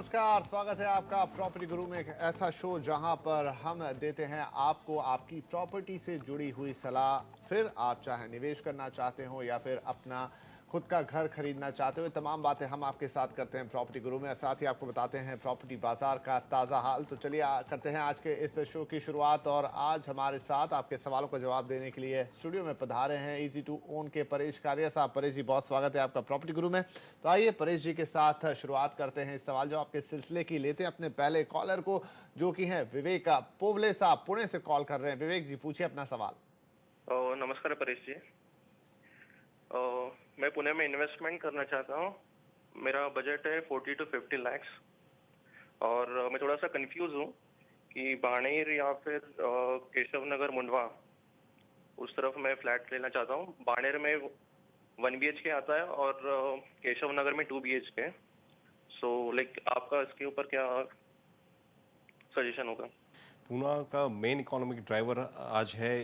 नमस्कार, स्वागत है आपका प्रॉपर्टी गुरु में, एक ऐसा शो जहां पर हम देते हैं आपको आपकी प्रॉपर्टी से जुड़ी हुई सलाह। फिर आप चाहे निवेश करना चाहते हो या फिर अपना खुद का घर खरीदना चाहते हो, तमाम बातें हम आपके साथ करते हैं प्रॉपर्टी गुरु में। और साथ ही आपको बताते हैं प्रॉपर्टी बाजार का ताज़ा हाल। तो चलिए करते हैं आज के इस शो की शुरुआत। और आज हमारे साथ आपके सवालों का जवाब देने के लिए स्टूडियो में पधारे हैं इजी टू ओन के परेश कारिया साहब। परेश जी, बहुत स्वागत है आपका प्रॉपर्टी गुरु में। तो आइए परेश जी के साथ शुरुआत करते हैं इस सवाल जवाब के सिलसिले की। लेते हैं अपने पहले कॉलर को, जो कि है विवेक पोवले साहब, पुणे से कॉल कर रहे हैं। विवेक जी, पूछिए अपना सवाल। नमस्कार परेश जी। मैं पुणे में इन्वेस्टमेंट करना चाहता हूँ। मेरा बजट है 40 to 50 lakhs और मैं थोड़ा सा कंफ्यूज हूँ कि बाणेर या फिर केशव नगर मुंडवा उस तरफ मैं फ्लैट लेना चाहता हूँ। बाणेर में 1 BHK आता है और केशव नगर में 2 BHK। सो आपका इसके ऊपर क्या सजेशन होगा? पूना का मेन इकोनॉमिक ड्राइवर आज है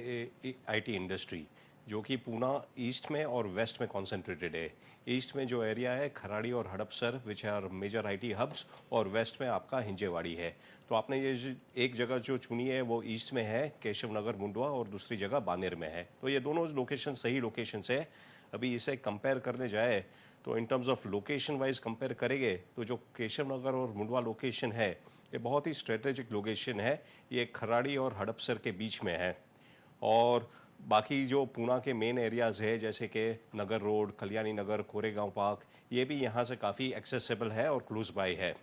आईटी इंडस्ट्री, जो कि पूना ईस्ट में और वेस्ट में कॉन्सेंट्रेटेड है। ईस्ट में जो एरिया है खराड़ी और Hadapsar, which are major IT hubs, और वेस्ट में आपका हिंजेवाड़ी है। तो आपने ये एक जगह जो चुनी है वो ईस्ट में है, केशव नगर मुंडवा, और दूसरी जगह बानेर में है। तो ये दोनों लोकेशन सही लोकेशन है। अभी इसे कंपेयर करने जाए तो in terms of location wise compare करेंगे तो जो केशव नगर और मुंडवा लोकेशन है ये बहुत ही स्ट्रेटेजिक लोकेशन है। ये खराड़ी और हड़पसर के बीच में है। और बाकी जो पूना के मेन एरियाज़ है जैसे कि नगर रोड, कल्याणी नगर, कोरेगांव पार्क, ये भी यहाँ से काफ़ी एक्सेसिबल है और क्लोज बाय है।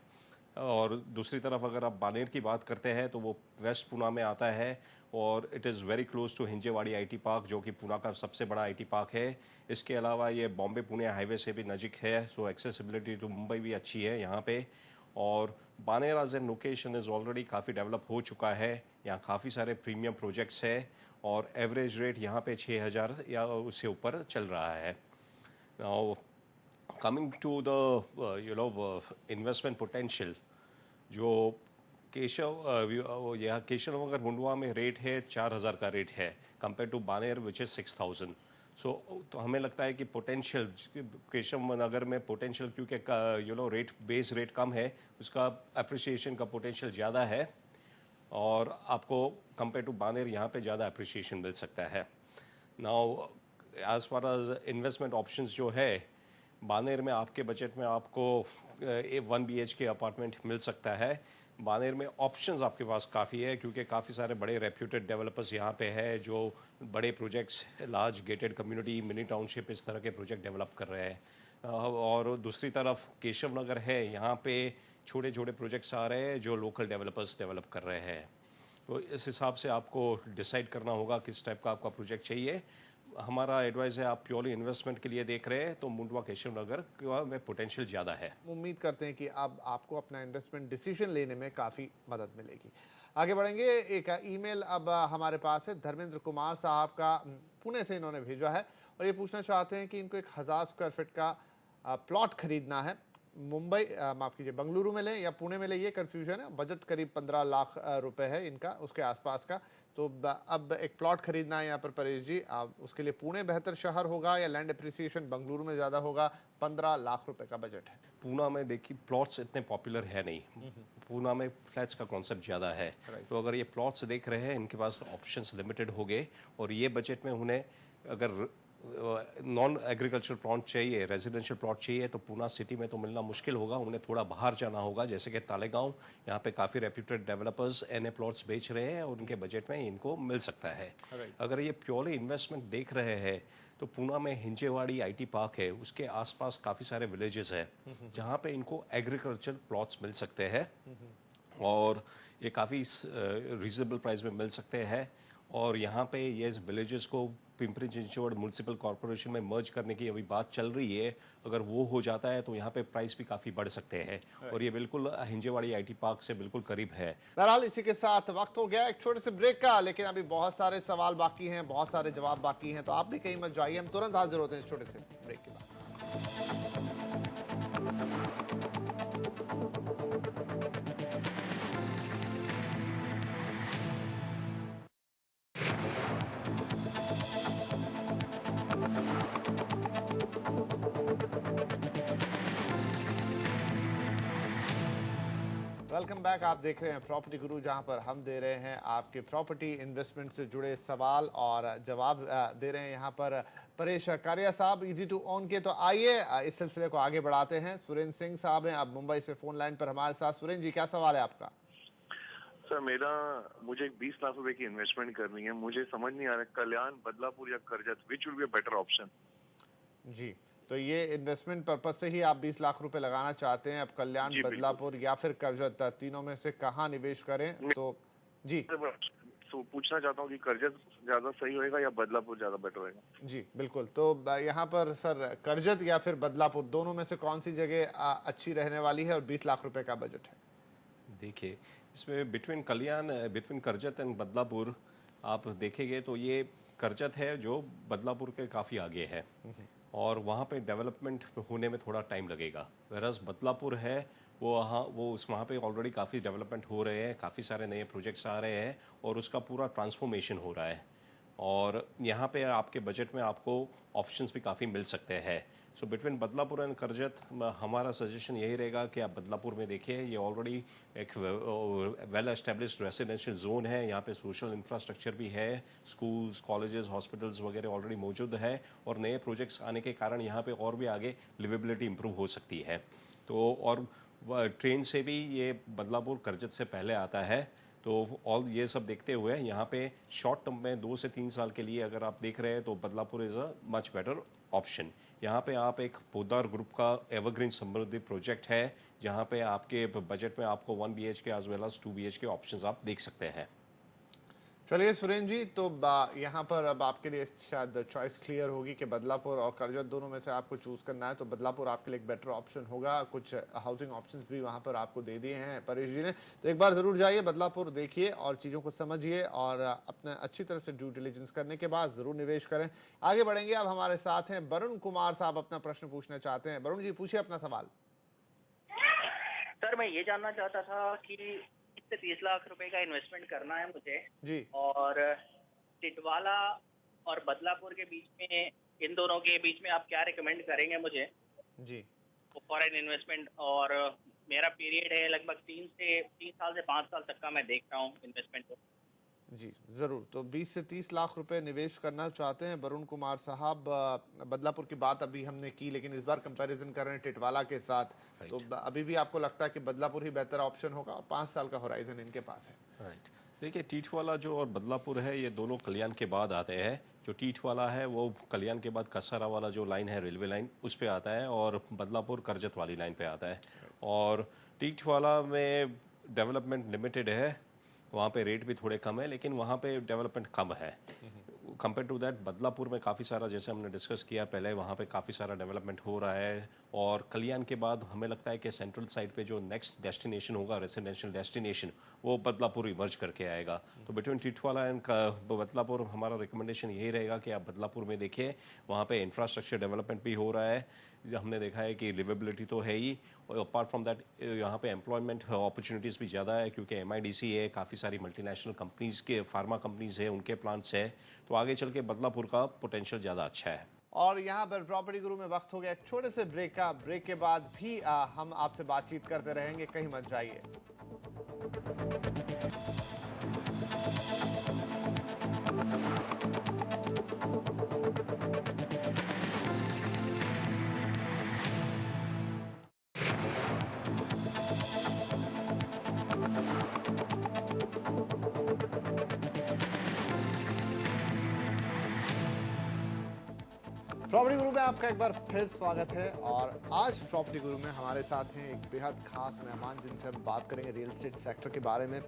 और दूसरी तरफ अगर आप बानेर की बात करते हैं तो वो वेस्ट पूना में आता है और it is very close to Hinjewadi IT park, जो कि पूना का सबसे बड़ा आईटी पार्क है। इसके अलावा ये बॉम्बे पुणे हाईवे से भी नज़दीक है, सो एक्सेसिबिलिटी टू मुंबई भी अच्छी है यहाँ पे। और Baner as an location is already काफ़ी डेवलप हो चुका है। यहाँ काफ़ी सारे प्रीमियम प्रोजेक्ट्स है और एवरेज रेट यहाँ पे 6,000 या उससे ऊपर चल रहा है। Now coming to the investment potential, जो यहाँ केशव नगर मुंडवा में रेट है 4,000 का रेट है compare to Baner which is 6,000। So तो हमें लगता है कि पोटेंशियल केशव नगर में पोटेंशियल, क्योंकि रेट बेस रेट कम है, उसका अप्रिसिएशन का पोटेंशियल ज़्यादा है और आपको कंपेयर टू बानेर यहाँ पे ज़्यादा अप्रिसिएशन मिल सकता है। Now as far as investment options जो है, बानेर में आपके बजट में आपको 1 BHK अपार्टमेंट मिल सकता है। बानेर में ऑप्शंस आपके पास काफ़ी है क्योंकि काफ़ी सारे बड़े रेप्यूटेड डेवलपर्स यहाँ पे है जो बड़े projects, large gated community, mini township, इस तरह के प्रोजेक्ट डेवलप कर रहे हैं। और दूसरी तरफ केशव नगर है, यहाँ पे छोटे छोटे प्रोजेक्ट्स आ रहे हैं जो लोकल डेवलपर्स डेवलप कर रहे हैं। तो इस हिसाब से आपको डिसाइड करना होगा किस टाइप का आपका प्रोजेक्ट चाहिए। हमारा एडवाइस है, आप प्योरली इन्वेस्टमेंट के लिए देख रहे हैं तो मुंडवा केशव नगर में पोटेंशियल ज़्यादा है। उम्मीद करते हैं कि अब आपको अपना इन्वेस्टमेंट डिसीजन लेने में काफ़ी मदद मिलेगी। आगे बढ़ेंगे। एक ईमेल अब हमारे पास है, धर्मेंद्र कुमार साहब का, पुणे से इन्होंने भेजा है और ये पूछना चाहते हैं कि इनको 1,000 स्क्वायर फीट का प्लॉट खरीदना है। मुंबई, माफ़ कीजिए, बंगलुरु में लें या पुणे में लें, ये कन्फ्यूजन है। बजट करीब 15 लाख रुपए है इनका, उसके आसपास का। तो अब एक प्लॉट खरीदना है यहाँ पर परेश जी, उसके लिए पुणे बेहतर शहर होगा या लैंड एप्रिसिएशन बंगलुरु में ज़्यादा होगा? 15 लाख रुपए का बजट है। पूना में देखिए प्लॉट्स इतने पॉपुलर है नहीं, पूना में फ्लैट्स का कॉन्सेप्ट ज़्यादा है। तो अगर ये प्लॉट्स देख रहे हैं, इनके पास ऑप्शंस लिमिटेड हो गए और ये बजट में उन्हें अगर नॉन एग्रीकल्चर प्लॉट चाहिए, रेजिडेंशियल प्लॉट चाहिए, तो पूना सिटी में तो मिलना मुश्किल होगा। उन्हें थोड़ा बाहर जाना होगा, जैसे कि तालेगांव। यहाँ पे काफ़ी रेप्यूटेड डेवलपर्स एनए प्लॉट्स बेच रहे हैं और उनके बजट में इनको मिल सकता है। अगर ये प्योरली इन्वेस्टमेंट देख रहे हैं तो पूना में हिंजेवाड़ी आईटी पार्क है, उसके आसपास काफ़ी सारे विलेजेस हैं जहाँ पे इनको एग्रीकल्चर प्लॉट्स मिल सकते हैं और ये काफ़ी रीजनेबल प्राइस में मिल सकते हैं। और यहाँ पे ये इस विलेजेस को पिंपरी चिंचवड़ म्यूनसिपल कॉर्पोरेशन में मर्ज करने की अभी बात चल रही है। अगर वो हो जाता है तो यहाँ पे प्राइस भी काफ़ी बढ़ सकते हैं और ये बिल्कुल हिंजेवाड़ी आईटी पार्क से बिल्कुल करीब है। बहरहाल इसी के साथ वक्त हो गया एक छोटे से ब्रेक का, लेकिन अभी बहुत सारे सवाल बाकी हैं, बहुत सारे जवाब बाकी हैं, तो आप भी कहीं मत जाइए। हम तुरंत हाजिर होते हैं इस छोटे से ब्रेक के बाद। Welcome back. आप देख रहे हैं प्रॉपर्टी गुरु, जहां पर हम दे रहे हैं आपके प्रॉपर्टी इन्वेस्टमेंट से जुड़े सवाल और जवाब दे रहे हैं यहाँ पर परेश कारिया साहब इजी टू ओन के। तो आइए इस सिलसिले को आगे बढ़ाते हैं। सुरेंद्र सिंह साहब हैं अब मुंबई से फोन लाइन पर हमारे साथ। सुरेंद्र जी, क्या सवाल है आपका? सर मुझे 20 लाख रुपए की इन्वेस्टमेंट करनी है। मुझे समझ नहीं आ रहा कल्याण, बदलापुर या Karjat, which will be a better option? जी, तो ये इन्वेस्टमेंट पर्पज से ही आप 20 लाख रुपए लगाना चाहते हैं। अब कल्याण, बदलापुर या फिर करजत, तीनों में से कहाँ निवेश करें? तो जी पूछना चाहता हूँ कि करजत ज्यादा सही होएगा या बदलापुर ज्यादा बेटर होएगा? जी बिल्कुल। तो यहाँ पर सर करजत या फिर बदलापुर, दोनों में से कौन सी जगह अच्छी रहने वाली है और 20 लाख रुपए का बजट है? देखिए, इसमें बिटवीन करजत एंड बदलापुर आप देखेंगे तो ये करजत है जो बदलापुर के काफ़ी आगे है और वहाँ पे डेवलपमेंट होने में थोड़ा टाइम लगेगा। वेरस बदलापुर है वहाँ पे ऑलरेडी काफ़ी डेवलपमेंट हो रहे हैं, काफ़ी सारे नए प्रोजेक्ट्स आ रहे हैं और उसका पूरा ट्रांसफॉर्मेशन हो रहा है और यहाँ पे आपके बजट में आपको ऑप्शंस भी काफ़ी मिल सकते हैं। So between Badlapur and Karjat हमारा सजेशन यही रहेगा कि आप बदलापुर में देखिए। ये ऑलरेडी एक वेल एस्टेब्लिश्ड रेसिडेंशियल जोन है, यहाँ पे सोशल इंफ्रास्ट्रक्चर भी है, स्कूल्स, कॉलेजेस, हॉस्पिटल्स वगैरह ऑलरेडी मौजूद है और नए प्रोजेक्ट्स आने के कारण यहाँ पे और भी आगे लिवेबिलिटी इंप्रूव हो सकती है। तो और ट्रेन से भी ये बदलापुर करजत से पहले आता है। तो ऑल ये सब देखते हुए यहाँ पे शॉर्ट टर्म में 2 से 3 साल के लिए अगर आप देख रहे हैं तो Badlapur is a much better option. यहाँ पे आप एक पोद्दार ग्रुप का एवरग्रीन समृद्धि प्रोजेक्ट है जहाँ पे आपके बजट में आपको 1 BHK as well as 2 BHK options आप देख सकते हैं। चलिए सुरेंद्र जी, तो यहाँ पर अब आपके लिए शायद चॉइस क्लियर होगी कि बदलापुर और करजत दोनों में से आपको चूज करना है। तो बदलापुर आपके लिए एक बेटर ऑप्शन होगा। कुछ हाउसिंग ऑप्शंस भी वहाँ पर आपको दे दिए हैं परेश जी ने। तो एक बार जरूर जाइए बदलापुर, देखिए और चीज़ों को समझिए और अपने अच्छी तरह से ड्यू डिलिजेंस करने के बाद जरूर निवेश करें। आगे बढ़ेंगे। अब हमारे साथ हैं वरुण कुमार साहब, अपना प्रश्न पूछना चाहते हैं। वरुण जी, पूछिए अपना सवाल। सर, मैं ये जानना चाहता था कि 30 लाख रुपए का इन्वेस्टमेंट करना है मुझे जी, और टिटवाला और बदलापुर के बीच में, इन दोनों के बीच में आप क्या रिकमेंड करेंगे मुझे जी फॉरेन इन्वेस्टमेंट? और मेरा पीरियड है लगभग 3 साल से 5 साल तक का, मैं देख रहा हूँ इन्वेस्टमेंट को। जी जरूर। तो 20 से 30 लाख रुपए निवेश करना चाहते हैं वरुण कुमार साहब। बदलापुर की बात अभी हमने की, लेकिन इस बार कंपैरिजन कर रहे हैं टिटवाला के साथ। तो अभी भी आपको लगता है कि बदलापुर ही बेहतर ऑप्शन होगा और 5 साल का होराइजन इनके पास है? राइट। देखिए, टिटवाला जो और बदलापुर है ये दोनों कल्याण के बाद आते हैं। जो टिटवाला है वो कल्याण के बाद कसारा वाला जो लाइन है, रेलवे लाइन, उस पे आता है और बदलापुर करजत वाली लाइन पे आता है। और टिटवाला में डेवलपमेंट लिमिटेड है, वहाँ पे रेट भी थोड़े कम है लेकिन वहाँ पे डेवलपमेंट कम है कंपेयर टू दैट। बदलापुर में काफ़ी सारा, जैसे हमने डिस्कस किया पहले, वहाँ पे काफ़ी सारा डेवलपमेंट हो रहा है और कल्याण के बाद हमें लगता है कि सेंट्रल साइड पे जो नेक्स्ट डेस्टिनेशन होगा, रेसिडेंशियल डेस्टिनेशन, वो बदलापुर इमर्ज करके आएगा। तो बिटवीन टिटवाला एंड बदलापुर हमारा रिकमेंडेशन यही रहेगा कि आप बदलापुर में देखिए। वहाँ पे इंफ्रास्ट्रक्चर डेवलपमेंट भी हो रहा है, हमने देखा है कि लिवेबिलिटी तो है ही, और अपार्ट फ्रॉम दैट यहाँ पे एम्प्लॉयमेंट अपॉर्चुनिटीज़ भी ज़्यादा है क्योंकि MIDC है, काफ़ी सारी मल्टीनेशनल कंपनीज़ के, फार्मा कंपनीज़ है, उनके प्लांट्स है। तो आगे चल के बदलापुर का पोटेंशियल ज़्यादा अच्छा है। और यहाँ पर प्रॉपर्टी गुरु में वक्त हो गया एक छोटे से ब्रेक का। ब्रेक के बाद भी हम आपसे बातचीत करते रहेंगे, कहीं मत जाइए। प्रॉपर्टी गुरु में आपका एक बार फिर स्वागत है और आज प्रॉपर्टी गुरु में हमारे साथ हैं एक बेहद खास मेहमान जिनसे हम बात करेंगे रियल एस्टेट सेक्टर के बारे में,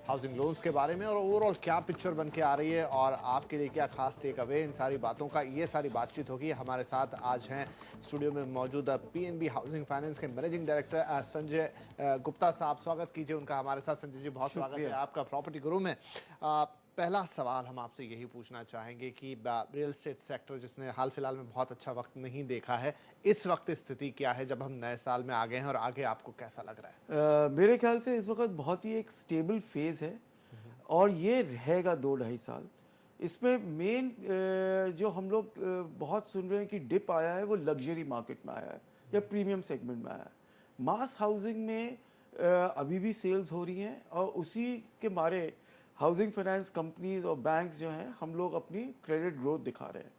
हाउसिंग लोन्स के बारे में और ओवरऑल क्या पिक्चर बन के आ रही है और आपके लिए क्या खास टेक अवे, इन सारी बातों का ये सारी बातचीत होगी। हमारे साथ आज हैं स्टूडियो में मौजूद PNB हाउसिंग फाइनेंस के मैनेजिंग डायरेक्टर संजय गुप्ता साहब। स्वागत कीजिए उनका हमारे साथ। संजय जी, बहुत स्वागत है आपका प्रॉपर्टी गुरु में। पहला सवाल हम आपसे यही पूछना चाहेंगे कि रियल एस्टेट सेक्टर जिसने हाल फिलहाल में बहुत अच्छा वक्त नहीं देखा है, इस वक्त स्थिति क्या है जब हम नए साल में आ गए हैं और आगे आपको कैसा लग रहा है? मेरे ख्याल से इस वक्त बहुत ही एक स्टेबल फेज है और ये रहेगा 2-2.5 साल। इसमें मेन जो हम लोग बहुत सुन रहे हैं कि डिप आया है वो लग्जरी मार्केट में आया है या प्रीमियम सेगमेंट में आया है। मास हाउसिंग में अभी भी सेल्स हो रही हैं और उसी के मारे हाउसिंग फाइनेंस कंपनीज और बैंक्स जो हैं हम लोग अपनी क्रेडिट ग्रोथ दिखा रहे हैं।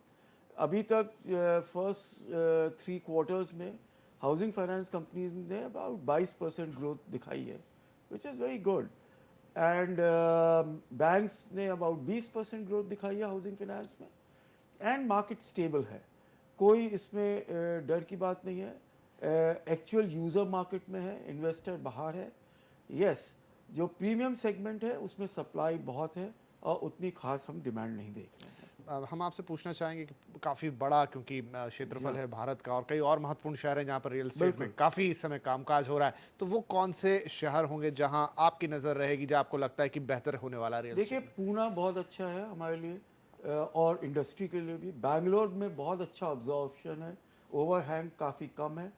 अभी तक फर्स्ट 3 क्वार्टर्स में हाउसिंग फाइनेंस कंपनीज ने अबाउट 22% ग्रोथ दिखाई है, which is very good. And banks ने अबाउट 20% ग्रोथ दिखाई है हाउसिंग फाइनेंस में। एंड मार्केट स्टेबल है, कोई इसमें डर की बात नहीं है। एक्चुअल यूज़र मार्केट में है, इन्वेस्टर बाहर है। यस, जो प्रीमियम सेगमेंट है उसमें सप्लाई बहुत है और उतनी खास हम डिमांड नहीं देख रहे हैं। हम आपसे पूछना चाहेंगे कि काफ़ी बड़ा क्योंकि क्षेत्रफल है भारत का और कई और महत्वपूर्ण शहर हैं जहाँ पर रियल एस्टेट में काफ़ी इस समय कामकाज हो रहा है, तो वो कौन से शहर होंगे जहाँ आपकी नज़र रहेगी, जहाँ आपको लगता है कि बेहतर होने वाला रियल देखिए, पूना बहुत अच्छा है हमारे लिए और इंडस्ट्री के लिए भी। बैंगलोर में बहुत अच्छा ऑब्जॉर्प्शन है, ओवरहैंग काफ़ी कम है।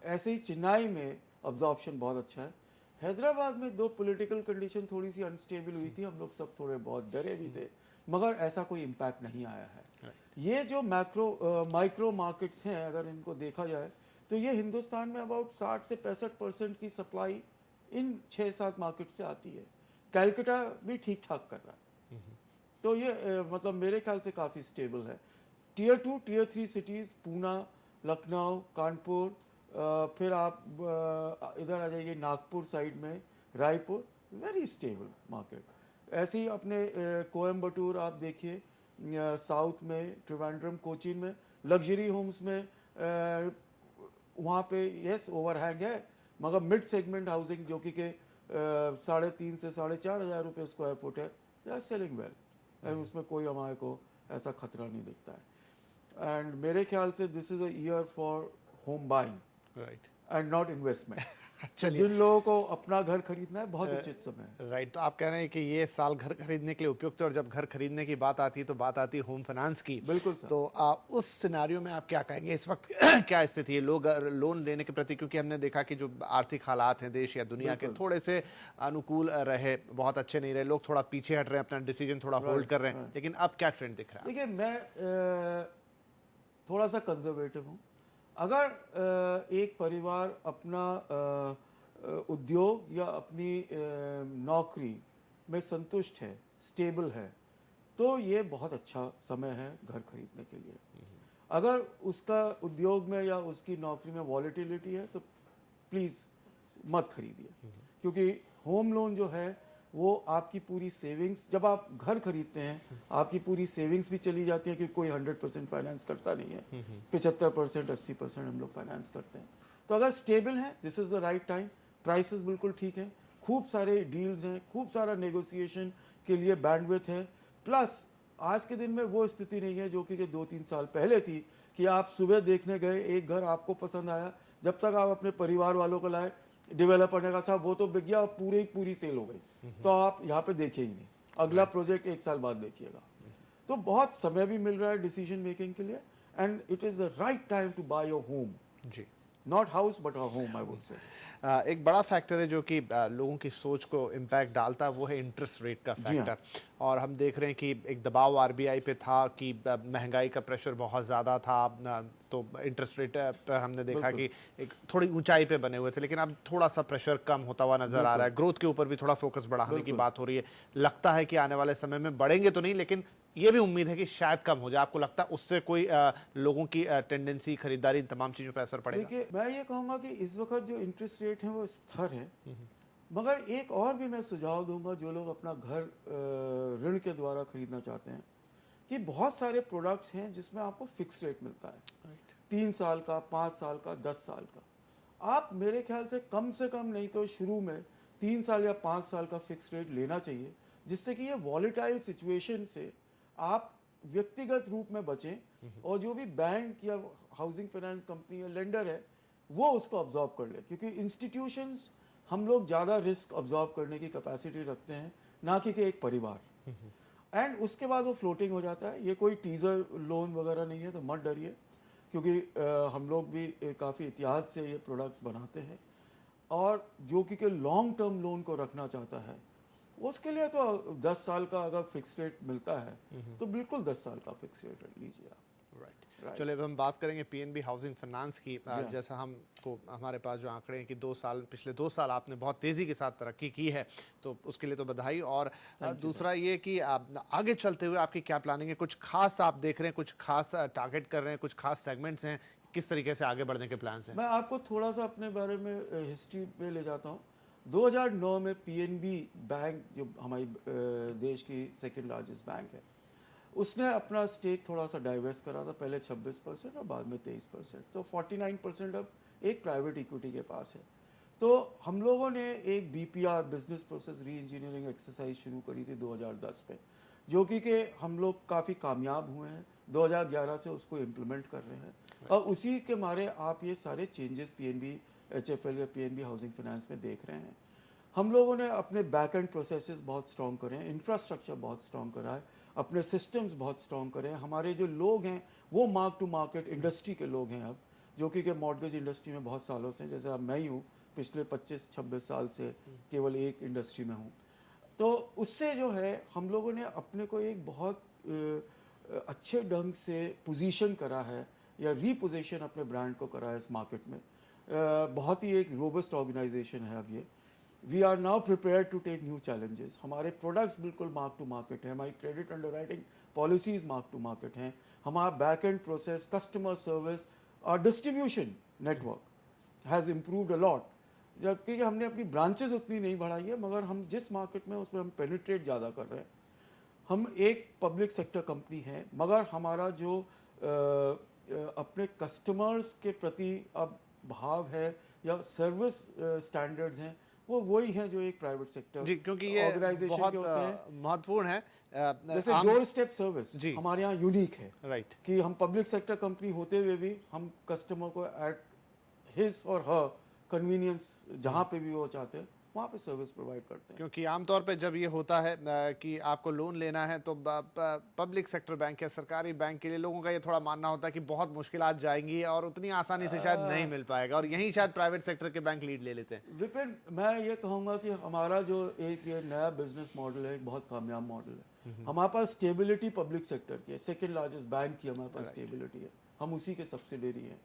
ऐसे ही चेन्नई में ऑब्जॉर्प्शन बहुत अच्छा है। हैदराबाद में दो पॉलिटिकल कंडीशन थोड़ी सी अनस्टेबल हुई थी, हम लोग सब थोड़े बहुत डरे भी थे, मगर ऐसा कोई इम्पैक्ट नहीं आया है। ये जो माइक्रो मार्केट्स हैं, अगर इनको देखा जाए तो ये हिंदुस्तान में अबाउट 60 से 65% की सप्लाई इन 6-7 मार्केट से आती है। कैलकाटा भी ठीक ठाक कर रहा है, तो ये मतलब मेरे ख्याल से काफ़ी स्टेबल है। Tier 2 tier 3 cities Poona, Lucknow, Kanpur, फिर आप इधर आ जाइए नागपुर साइड में, रायपुर, वेरी स्टेबल मार्केट। ऐसे ही अपने कोयम्बटूर आप देखिए, साउथ में त्रिवेंद्रम, कोचीन में लग्जरी होम्स में वहाँ पे यस ओवरहैंग है, मगर मिड सेगमेंट हाउसिंग जो कि 3,500 से 4,500 रुपये स्क्वायर फुट है, दे आर सेलिंग वेल, उसमें कोई हमारे को ऐसा खतरा नहीं दिखता है। एंड मेरे ख्याल से this is a year for home buying, right, and not investment. चलिए, जिन लोगों को अपना घर खरीदना है बहुत उचित समय है। राइट, तो आप कह रहे हैं कि ये साल घर खरीदने के लिए उपयुक्त है, और जब घर खरीदने की बात आती है तो बात आती है होम फाइनेंस की। बिल्कुल सर। तो उस सिनेरियो में आप क्या कहेंगे इस वक्त क्या स्थिति है लोग लोन लेने के प्रति, क्योंकि हमने देखा कि जो आर्थिक हालात हैं देश या दुनिया के थोड़े से अनुकूल रहे, बहुत अच्छे नहीं रहे, लोग थोड़ा पीछे हट रहे हैं, अपना डिसीजन थोड़ा होल्ड कर रहे हैं, लेकिन अब क्या ट्रेंड दिख रहा है? देखिए, मैं थोड़ा सा कंजर्वेटिव हूँ। अगर एक परिवार अपना उद्योग या अपनी नौकरी में संतुष्ट है, स्टेबल है, तो ये बहुत अच्छा समय है घर खरीदने के लिए। अगर उसका उद्योग में या उसकी नौकरी में वॉलेटिलिटी है तो प्लीज़ मत खरीदिए, क्योंकि होम लोन जो है वो आपकी पूरी सेविंग्स, जब आप घर खरीदते हैं आपकी पूरी सेविंग्स भी चली जाती है, क्योंकि कोई 100% फाइनेंस करता नहीं है, 75% 80% हम लोग फाइनेंस करते हैं। तो अगर स्टेबल है, this is the right time. Prices बिल्कुल ठीक हैं, खूब सारे डील्स हैं, खूब सारा नेगोशिएशन के लिए बैंडविड्थ है। प्लस आज के दिन में वो स्थिति नहीं है जो कि 2-3 साल पहले थी कि आप सुबह देखने गए, एक घर आपको पसंद आया, जब तक आप अपने परिवार वालों को लाए, डेवलपर ने कहा साहब वो तो बिक गया, पूरी सेल हो गई, तो आप यहाँ पे देखिए ही नहीं, अगला प्रोजेक्ट 1 साल बाद देखिएगा। तो बहुत समय भी मिल रहा है डिसीजन मेकिंग के लिए, and it is the right time to buy your home. जी, not house but a home, I would say. एक बड़ा फैक्टर है जो कि लोगों की सोच को इम्पैक्ट डालता है, वो है इंटरेस्ट रेट का फैक्टर। और हम देख रहे हैं कि एक दबाव आरबीआई पे था कि महंगाई का प्रेशर बहुत ज़्यादा था, तो इंटरेस्ट रेट पर हमने देखा कि एक थोड़ी ऊंचाई पे बने हुए थे, लेकिन अब थोड़ा सा प्रेशर कम होता हुआ नजर आ रहा है। ग्रोथ के ऊपर भी थोड़ा फोकस बढ़ाने की बात हो रही है। लगता है कि आने वाले समय में बढ़ेंगे तो नहीं, लेकिन ये भी उम्मीद है कि शायद कम हो जाए। आपको लगता है उससे कोई लोगों की टेंडेंसी, खरीदारी, इन तमाम चीज़ों पर असर पड़ेगा? देखिए, मैं ये कहूँगा कि इस वक्त जो इंटरेस्ट रेट है वो स्थिर है, मगर एक और भी मैं सुझाव दूंगा जो लोग अपना घर ऋण के द्वारा खरीदना चाहते हैं, कि बहुत सारे प्रोडक्ट्स हैं जिसमें आपको फिक्स रेट मिलता है, 3 साल का, 5 साल का, 10 साल का। आप मेरे ख्याल से कम नहीं तो शुरू में 3 साल या 5 साल का फिक्स रेट लेना चाहिए, जिससे कि ये वॉलेटाइल सिचुएशन से आप व्यक्तिगत रूप में बचें, और जो भी बैंक या हाउसिंग फाइनेंस कंपनी या लेंडर है वो उसको ऑब्जॉर्व कर ले, क्योंकि इंस्टीट्यूशंस हम लोग ज़्यादा रिस्क ऑब्जॉर्व करने की कैपेसिटी रखते हैं, ना कि एक परिवार। एंड उसके बाद वो फ्लोटिंग हो जाता है। ये कोई टीजर लोन वगैरह नहीं है, तो मत डरिए, क्योंकि हम लोग भी काफ़ी एहतियात से ये प्रोडक्ट्स बनाते हैं। और जो कि लॉन्ग टर्म लोन को रखना चाहता है उसके लिए तो 10 साल का अगर फिक्स रेट मिलता है तो बिल्कुल 10 साल का फिक्स रेट लीजिए आप। राइट। चलिए अब हम बात करेंगे पीएनबी हाउसिंग फाइनेंस की। जैसा हमको हमारे पास जो आंकड़े हैं कि पिछले 2 साल आपने बहुत तेज़ी के साथ तरक्की की है, तो उसके लिए तो बधाई। और दूसरा ये कि आप आगे चलते हुए आपकी क्या प्लानिंग है? कुछ खास आप देख रहे हैं, कुछ खास टारगेट कर रहे हैं, कुछ खास सेगमेंट्स हैं, किस तरीके से आगे बढ़ने के प्लान्स हैं? मैं आपको थोड़ा सा अपने बारे में हिस्ट्री पे ले जाता हूँ। 2009 में पीएनबी बैंक, जो हमारी देश की सेकंड लार्जेस्ट बैंक है, उसने अपना स्टेक थोड़ा सा डाइवर्स करा था, पहले 26% और बाद में 23%। तो 49% अब एक प्राइवेट इक्विटी के पास है। तो हम लोगों ने एक बीपीआर, बिजनेस प्रोसेस री इंजीनियरिंग एक्सरसाइज शुरू करी थी 2010 में, जो कि हम लोग काफ़ी कामयाब हुए हैं। 2011 से उसको इम्प्लीमेंट कर रहे हैं और उसी के मारे आप ये सारे चेंजेस पीएनबी एचएफएल या पीएनबी हाउसिंग फाइनेंस में देख रहे हैं। हम लोगों ने अपने बैक एंड प्रोसेसेस बहुत स्ट्रॉन्ग करे हैं, इंफ्रास्ट्रक्चर बहुत स्ट्रॉन्ग करा है, अपने सिस्टम्स बहुत स्ट्रॉन्ग करें। हमारे जो लोग हैं वो मार्क टू मार्केट इंडस्ट्री के लोग हैं अब, जो कि मॉर्गेज इंडस्ट्री में बहुत सालों से, जैसे अब मैं ही हूँ, पिछले 25-26 साल से केवल एक इंडस्ट्री में हूँ। तो उससे जो है हम लोगों ने अपने को एक बहुत अच्छे ढंग से पोजीशन करा है, या रीपोजिशन अपने ब्रांड को करा है इस मार्केट में। बहुत ही एक रोबस्ट ऑर्गेनाइजेशन है अब ये। We are now prepare to take new challenges. हमारे प्रोडक्ट्स बिल्कुल मार्क टू मार्केट है, हमारी credit underwriting policies mark to market हैं, हमारा back end process, customer service और distribution network has improved a lot. जबकि हमने अपनी ब्रांचेस उतनी नहीं बढ़ाई है, मगर हम जिस मार्केट में उसमें हम पेनिट्रेट ज़्यादा कर रहे हैं। हम एक पब्लिक सेक्टर कंपनी है, मगर हमारा जो अपने कस्टमर्स के प्रति अब भाव है या सर्विस स्टैंडर्ड्स हैं, वो वही हैं जो एक प्राइवेट सेक्टर जी, क्योंकि ये ऑर्गेनाइजेशन बहुत के होते हैं। महत्वपूर्ण है। जैसे डोर स्टेप सर्विस जी। हमारे यहाँ यूनिक है, राइट। कि हम पब्लिक सेक्टर कंपनी होते हुए भी हम कस्टमर को एट हिज और हर कन्वीनियंस, जहाँ पे भी वो चाहते हैं वहाँ पे सर्विस प्रोवाइड करते हैं। क्योंकि आमतौर पे जब ये होता है कि आपको लोन लेना है, तो पब्लिक सेक्टर बैंक या सरकारी बैंक के लिए लोगों का ये थोड़ा मानना होता है कि बहुत मुश्किलात जाएंगी और उतनी आसानी से शायद नहीं मिल पाएगा, और यहीं शायद प्राइवेट सेक्टर के बैंक लीड ले लेते हैं। विपिन, मैं ये कहूँगा कि हमारा जो एक ये नया बिजनेस मॉडल है, एक बहुत कामयाब मॉडल है। हमारे पास स्टेबिलिटी पब्लिक सेक्टर की है, सेकेंड लार्जेस्ट बैंक की हमारे पास स्टेबिलिटी है, हम उसी के सब्सिडरी हैं।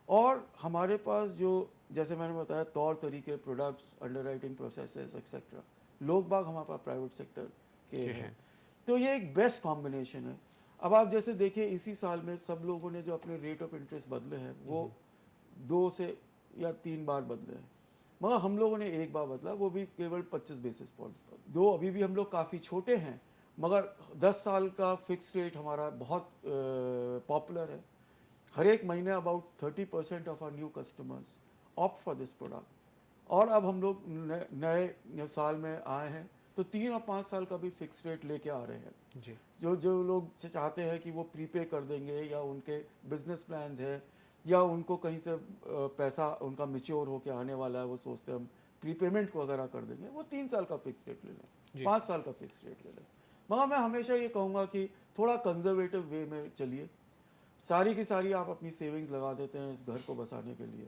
और हमारे पास जो, जैसे मैंने बताया, तौर तरीके, प्रोडक्ट्स, अंडरराइटिंग प्रोसेसेस एक्सेट्रा, लोग बाग हमारे पास प्राइवेट सेक्टर के हैं। तो ये एक बेस्ट कॉम्बिनेशन है। अब आप जैसे देखिए, इसी साल में सब लोगों ने जो अपने रेट ऑफ इंटरेस्ट बदले हैं वो 2 से या 3 बार बदले हैं, मगर हम लोगों ने एक बार बदला, वो भी केवल 25 बेसिस पॉइंट्स पर। दो अभी भी हम लोग काफ़ी छोटे हैं, मगर 10 साल का फिक्स रेट हमारा बहुत पॉपुलर है। हर एक महीने about 30% of our new customers opt for this product. और अब हम लोग नए साल में आए हैं तो 3 और 5 साल का भी फिक्स रेट लेके आ रहे हैं जी। जो लोग चाहते हैं कि वो प्रीपे कर देंगे, या उनके बिजनेस प्लान्स है, या उनको कहीं से पैसा उनका मैच्योर होके आने वाला है, वो सोचते हैं हम प्रीपेमेंट वगैरह कर देंगे, वो 3 साल का फिक्स रेट ले लें, 5 साल का फिक्स रेट ले लें। मगर मैं हमेशा ये कहूँगा कि थोड़ा कंजर्वेटिव वे में चलिए। सारी की सारी आप अपनी सेविंग्स लगा देते हैं इस घर को बसाने के लिए,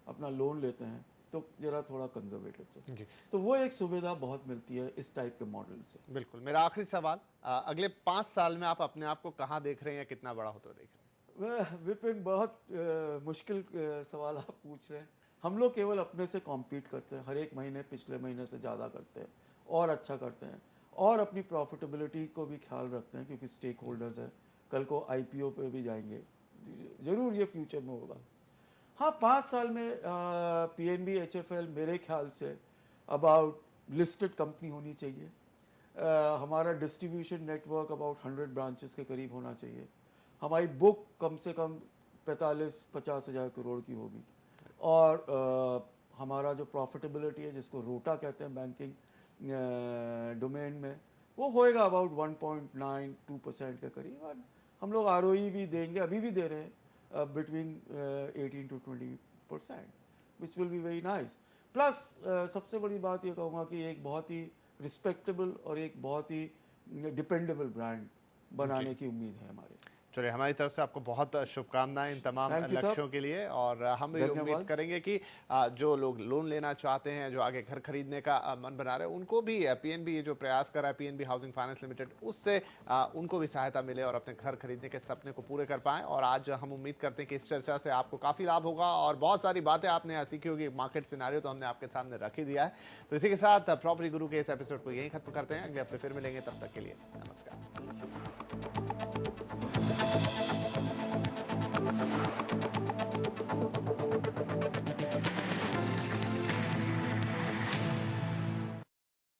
अपना लोन लेते हैं, तो जरा थोड़ा कंजर्वेटिव चलिए, तो वो एक सुविधा बहुत मिलती है इस टाइप के मॉडल से। बिल्कुल। मेरा आखिरी सवाल, अगले 5 साल में आप अपने आप को कहाँ देख रहे हैं या कितना बड़ा होते हुए देख रहे हैं? विपिन, बहुत मुश्किल सवाल आप पूछ रहे हैं। हम लोग केवल अपने से कॉम्पीट करते हैं, हर एक महीने पिछले महीने से ज़्यादा करते हैं और अच्छा करते हैं, और अपनी प्रॉफिटेबिलिटी को भी ख्याल रखते हैं, क्योंकि स्टेक होल्डर्स हैं, कल को आईपीओ पे भी जाएंगे, ज़रूर ये फ्यूचर में होगा। हाँ, 5 साल में पीएनबी एचएफएल मेरे ख्याल से अबाउट लिस्टेड कंपनी होनी चाहिए। हमारा डिस्ट्रीब्यूशन नेटवर्क अबाउट 100 ब्रांचेस के करीब होना चाहिए। हमारी बुक कम से कम 45-50 हज़ार करोड़ की होगी, और हमारा जो प्रॉफिटेबिलिटी है, जिसको रोटा कहते हैं बैंकिंग डोमेन में, वो होएगा अबाउट 1.92% के करीब। और हम लोग आरओई भी देंगे, अभी भी दे रहे हैं, between 18 to 20%, which will be very nice. Plus सबसे बड़ी बात ये कहूँगा कि एक बहुत ही रिस्पेक्टेबल और एक बहुत ही डिपेंडेबल ब्रांड बनाने की उम्मीद है हमारे। चलिए, हमारी तरफ से आपको बहुत शुभकामनाएं इन तमाम Thank you, sir. लक्ष्यों के लिए, और हम भी धन्यवाद। उम्मीद करेंगे कि जो लोग लोन लेना चाहते हैं, जो आगे घर खरीदने का मन बना रहे हैं, उनको भी पीएनबी ये जो प्रयास कर रहा है, पीएनबी हाउसिंग फाइनेंस लिमिटेड, उससे उनको भी सहायता मिले और अपने घर खरीदने के सपने को पूरे कर पाएं। और आज हम उम्मीद करते हैं कि इस चर्चा से आपको काफ़ी लाभ होगा और बहुत सारी बातें आपने यहाँ सीखी होगी। मार्केट सिनेरियो तो हमने आपके सामने रख ही दिया है। तो इसी के साथ प्रॉपर्टी गुरु के इस एपिसोड को यहीं खत्म करते हैं। अगले हफ्ते फिर मिलेंगे, तब तक के लिए नमस्कार।